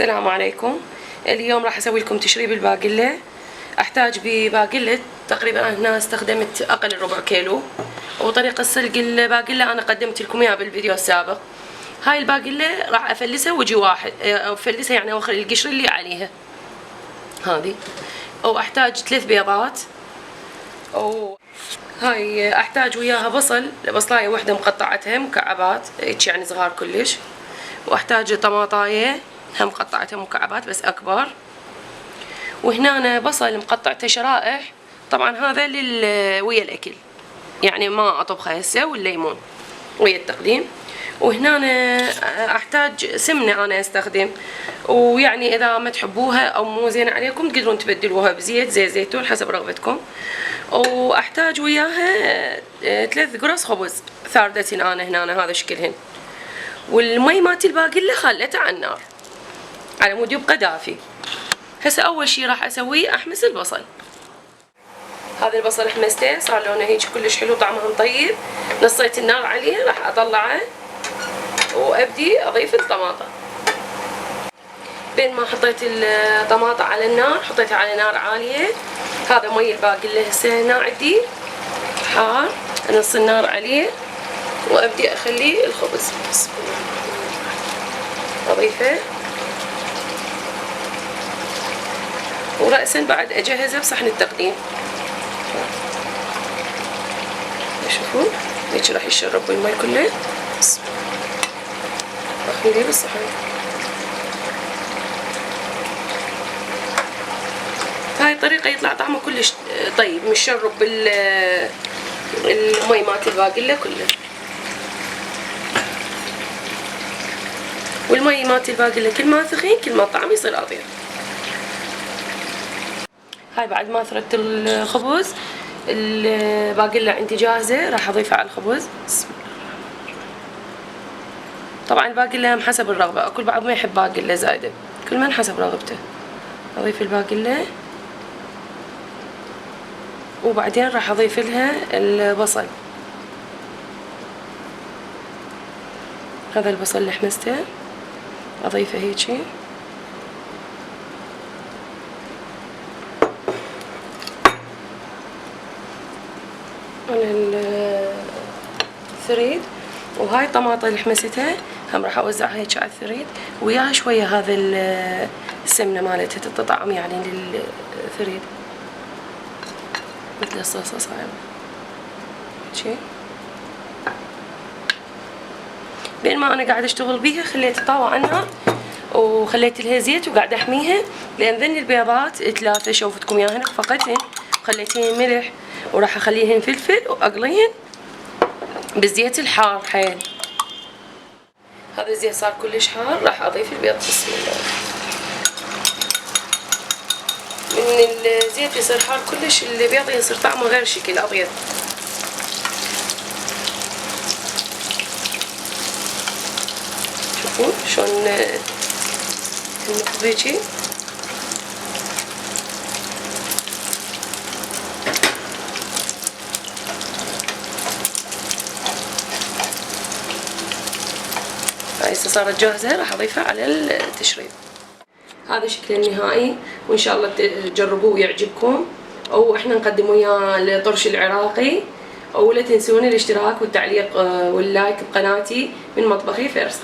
السلام عليكم. اليوم راح اسوي لكم تشريب الباقلة. احتاج بباقلة تقريبا هنا استخدمت اقل ربع كيلو، وطريقة سلق الباقلة انا قدمت لكم اياها بالفيديو السابق. هاي الباقلة راح افلسها وجه واحد، افلسها يعني واخلي القشر اللي عليها هذه. واحتاج 3 بيضات، هاي احتاج وياها بصلاية واحدة مقطعتها مكعبات هيك يعني صغار كلش، واحتاج طماطاية هم قطعتها مكعبات بس اكبر، وهنا أنا بصل مقطعته شرائح. طبعا هذا ويا الاكل يعني ما اطبخه هسه، والليمون ويا التقديم. وهنا أنا احتاج سمنه انا استخدم، ويعني اذا ما تحبوها او مو زين عليكم تقدرون تبدلوها بزيت زيت زيتون حسب رغبتكم. واحتاج وياها 3 قرص خبز ثاردتين انا هنا هذا شكلهن. والمي مالت الباقلة خليته على النار على مود يبقى دافي. هسه اول شي راح اسويه احمس البصل. هذا البصل حمسته صار لونه هيك كلش حلو طعمه طيب. نصيت النار عليه راح اطلعه وابدي اضيف الطماطة. بين ما حطيت الطماطة على النار حطيتها على نار عالية. هذا مي الباقلة هسه هنا عندي حار، انص النار عليه وابدي اخليه الخبز بسم الله اضيفه، ورأسا بعد اجهزه بصحن التقديم. شوفوا هيك راح يشرب المي كله. اخليه بالصحن. بهاي الطريقه يطلع طعمه كلش طيب، مشرب المي مالت الباقلة كله. والمي مالت الباقلة كل ما ثخين كل ما الطعم يصير اطيب. هاي بعد ما ثرت الخبز الباقلة عندي جاهزة راح اضيفها على الخبز. بسم الله. طبعا الباقلة حسب الرغبة، اكل بعض ما يحب باقلة زايدة، كل من حسب رغبته. اضيف الباقلة وبعدين راح اضيف لها البصل. هذا البصل اللي حمسته اضيفه هيجي على الثريد. وهاي الطماطة اللي حمستها هم راح اوزعها هيك على الثريد، وياها شوية هذا السمنة مالتها تعطي طعم يعني للثريد مثل الصلصة صايرة هيجي. بين ما انا قاعدة اشتغل بيها خليت الطاوة على النار وخليت لها زيت وقاعدة احميها، لان ذني البيضات 3 شوفتكم ياهن خفقتهن خليتهن ملح، وراح اخليهن فلفل واقليهن بالزيت الحار حيل. هذا الزيت صار كلش حار راح اضيف البيض. بسم الله. من الزيت يصير حار كلش البيض يصير طعمه غير شكل ابيض. شوفوا شلون هيجي. هاي هسه صارت جاهزة راح اضيفها على التشريب. هذا شكله النهائي، وان شاء الله تجربوه ويعجبكم. واحنا نقدم وياه الطرش العراقي. ولا تنسون الاشتراك والتعليق واللايك بقناتي من مطبخي فيرست.